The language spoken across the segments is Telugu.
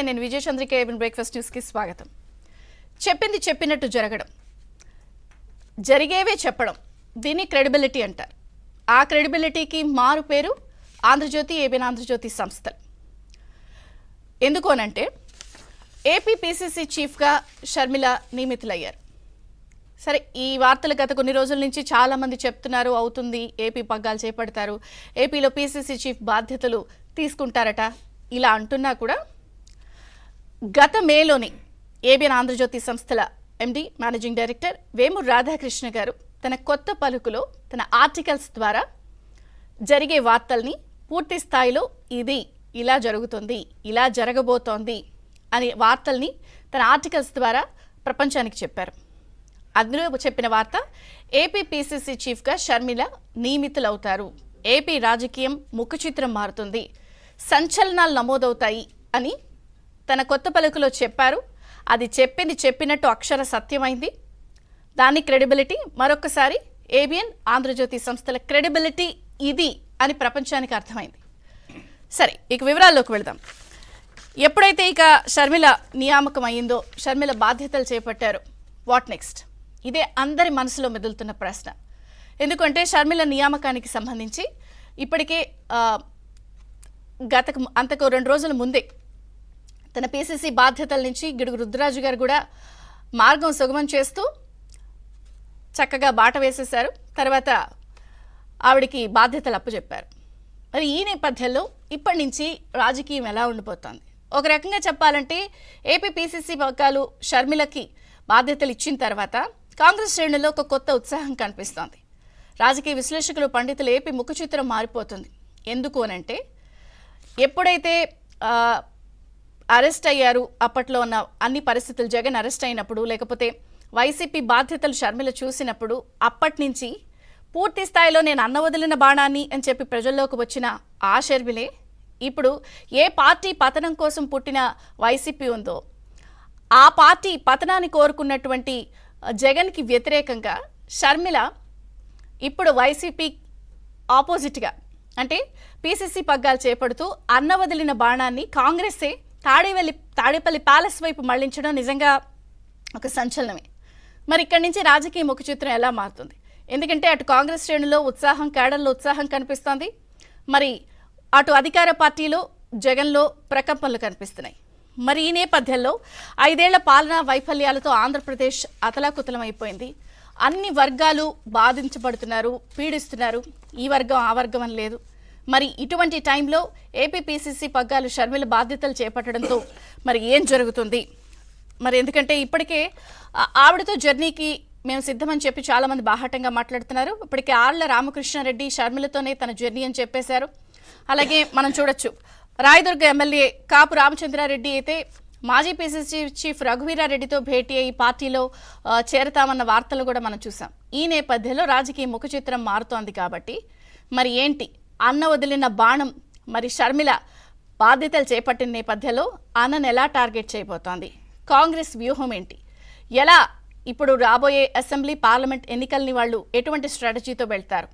నేను విజయ చంద్రిక ఏబిన్ బ్రేక్ఫాస్ట్ న్యూస్కి స్వాగతం. చెప్పింది చెప్పినట్టు జరగడం, జరిగేవే చెప్పడం, దీన్ని క్రెడిబిలిటీ అంటారు. ఆ క్రెడిబిలిటీకి మారు పేరు ఆంధ్రజ్యోతి, ఏబిన్ ఆంధ్రజ్యోతి సంస్థలు. ఎందుకోనంటే ఏపీ పీసీసీ చీఫ్గా షర్మిల నియమితులయ్యారు. సరే, ఈ వార్తలు గత కొన్ని రోజుల నుంచి చాలామంది చెప్తున్నారు, అవుతుంది, ఏపీ పగ్గాలు చేపడతారు, ఏపీలో పీసీసీ చీఫ్ బాధ్యతలు తీసుకుంటారట. ఇలా అంటున్నా కూడా గత మేలోని ఏబిఎన్ ఆంధ్రజ్యోతి సంస్థల ఎండి మేనేజింగ్ డైరెక్టర్ వేమూరు రాధాకృష్ణ గారు తన కొత్త పలుకులో తన ఆర్టికల్స్ ద్వారా జరిగే వార్తల్ని పూర్తి స్థాయిలో ఇది ఇలా జరుగుతుంది, ఇలా జరగబోతోంది అనే వార్తల్ని తన ఆర్టికల్స్ ద్వారా ప్రపంచానికి చెప్పారు. అందులో చెప్పిన వార్త, ఏపీ పీసీసీ చీఫ్గా షర్మిల నియమితులవుతారు, ఏపీ రాజకీయం ముఖచిత్రం మారుతుంది, సంచలనాలు నమోదవుతాయి అని తన కొత్త పలుకులో చెప్పారు. అది చెప్పింది చెప్పినట్టు అక్షర సత్యమైంది. దాని క్రెడిబిలిటీ మరొకసారి ఏబిఎన్ ఆంధ్రజ్యోతి సంస్థల క్రెడిబిలిటీ ఇది అని ప్రపంచానికి అర్థమైంది. సరే, ఇక వివరాల్లోకి వెళదాం. ఎప్పుడైతే ఇక షర్మిల నియామకం అయ్యిందో, షర్మిల బాధ్యతలు చేపట్టారు, వాట్ నెక్స్ట్? ఇదే అందరి మనసులో మెదులుతున్న ప్రశ్న. ఎందుకంటే షర్మిల నియామకానికి సంబంధించి ఇప్పటికే అంతకు 2 రోజుల ముందే తన పీసీసీ బాధ్యతల నుంచి గిడుగు రుద్రరాజు గారు కూడా మార్గం సుగమం చేస్తూ చక్కగా బాట వేసేశారు. తర్వాత ఆవిడికి బాధ్యతలు అప్పచెప్పారు. మరి ఈ నేపథ్యంలో ఇప్పటి నుంచి రాజకీయం ఎలా ఉండిపోతుంది? ఒక రకంగా చెప్పాలంటే ఏపీ పీసీసీ పగ్గాలు షర్మిలకి బాధ్యతలు ఇచ్చిన తర్వాత కాంగ్రెస్ శ్రేణుల్లో ఒక కొత్త ఉత్సాహం కనిపిస్తోంది. రాజకీయ విశ్లేషకులు, పండితులు ఏపీ ముఖచిత్రం మారిపోతుంది. ఎందుకు అనంటే, ఎప్పుడైతే అరెస్ట్ అయ్యారు, అప్పట్లో ఉన్న అన్ని పరిస్థితులు, జగన్ అరెస్ట్ అయినప్పుడు, లేకపోతే వైసీపీ బాధ్యతలు షర్మిల చూసినప్పుడు, అప్పటి నుంచి పూర్తి స్థాయిలో నేను అన్న వదిలిన బాణాన్ని అని చెప్పి ప్రజల్లోకి వచ్చిన ఆ షర్మిలే ఇప్పుడు ఏ పార్టీ పతనం కోసం పుట్టిన వైసీపీ ఉందో, ఆ పార్టీ పతనాన్ని కోరుకున్నటువంటి జగన్కి వ్యతిరేకంగా షర్మిల ఇప్పుడు వైసీపీ ఆపోజిట్గా, అంటే పీసీసీ పగ్గాలు చేపడుతూ అన్న వదిలిన బాణాన్ని కాంగ్రెసే తాడేపల్లి ప్యాలెస్ వైపు మళ్లించడం నిజంగా ఒక సంచలనమే. మరి ఇక్కడి నుంచి రాజకీయ ముఖచిత్రం ఎలా మారుతుంది? ఎందుకంటే అటు కాంగ్రెస్ శ్రేణుల్లో ఉత్సాహం, కేడర్లో ఉత్సాహం కనిపిస్తోంది. మరి అటు అధికార పార్టీలో జగన్లో ప్రకంపనలు కనిపిస్తున్నాయి. మరి ఈ నేపథ్యంలో 5 ఏళ్ల పాలనా వైఫల్యాలతో ఆంధ్రప్రదేశ్ అతలాకుతలమైపోయింది. అన్ని వర్గాలు బాధించబడుతున్నారు, పీడిస్తున్నారు. ఈ వర్గం ఆ వర్గం అని లేదు. మరి ఇటువంటి టైంలో ఏపీ పీసీసీ పగ్గాలు షర్మిల బాధ్యతలు చేపట్టడంతో మరి ఏం జరుగుతుంది? మరి ఎందుకంటే ఇప్పటికే ఆవిడతో జర్నీకి మేము సిద్ధమని చెప్పి చాలామంది బాహాటంగా మాట్లాడుతున్నారు. ఇప్పటికే ఆళ్ల రామకృష్ణారెడ్డి షర్మిలతోనే తన జర్నీ అని చెప్పేశారు. అలాగే మనం చూడొచ్చు, రాయదుర్గ ఎమ్మెల్యే కాపు రామచంద్రారెడ్డి అయితే మాజీ పీసీసీ చీఫ్ రఘువీరారెడ్డితో భేటీ అయ్యి పార్టీలో చేరతామన్న వార్తలు కూడా మనం చూసాం. ఈ నేపథ్యంలో రాజకీయ ముఖచిత్రం మారుతోంది. కాబట్టి మరి ఏంటి అన్న వదిలిన బాణం? మరి షర్మిల బాధ్యతలు చేపట్టిన నేపథ్యంలో అన్నను ఎలా టార్గెట్ చేయబోతోంది? కాంగ్రెస్ వ్యూహం ఏంటి? ఎలా ఇప్పుడు రాబోయే అసెంబ్లీ, పార్లమెంట్ ఎన్నికల్ని వాళ్ళు ఎటువంటి స్ట్రాటజీతో వెళ్తారు?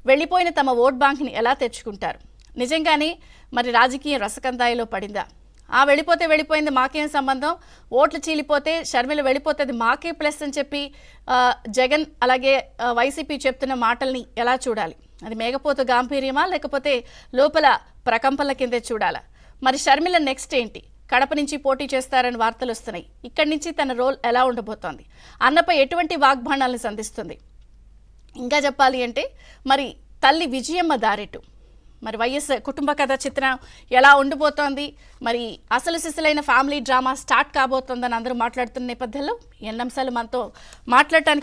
వెళ్ళిపోయిన తమ ఓట్ బ్యాంక్ని ఎలా తెచ్చుకుంటారు? నిజంగానే మరి రాజకీయ రసకందాయిలో పడిందా? వెళ్ళిపోతే వెళ్ళిపోయింది, మాకేం సంబంధం, ఓట్లు చీలిపోతే షర్మిల వెళ్ళిపోతుంది మాకే ప్లస్ అని చెప్పి జగన్ అలాగే వైసీపీ చెప్తున్న మాటల్ని ఎలా చూడాలి? అది మేఘపోతు గాంభీర్యమా, లేకపోతే లోపల ప్రకంపనల కిందే చూడాలా? మరి షర్మిల నెక్స్ట్ ఏంటి? కడప నుంచి పోటీ చేస్తారని వార్తలు వస్తున్నాయి. ఇక్కడి నుంచి తన రోల్ ఎలా ఉండబోతోంది? అన్నపై ఎటువంటి వాగ్బాణాలను సంధిస్తుంది? ఇంకా చెప్పాలి అంటే మరి తల్లి విజయమ్మ దారెటు, మరి వైఎస్ కుటుంబ కథ చిత్రం ఎలా ఉండిపోతోంది? మరి అసలు సిసలైన ఫ్యామిలీ డ్రామా స్టార్ట్ కాబోతోందని అందరూ మాట్లాడుతున్న నేపథ్యంలో ఎన్ని అంశాలు మనతో మాట్లాడటానికి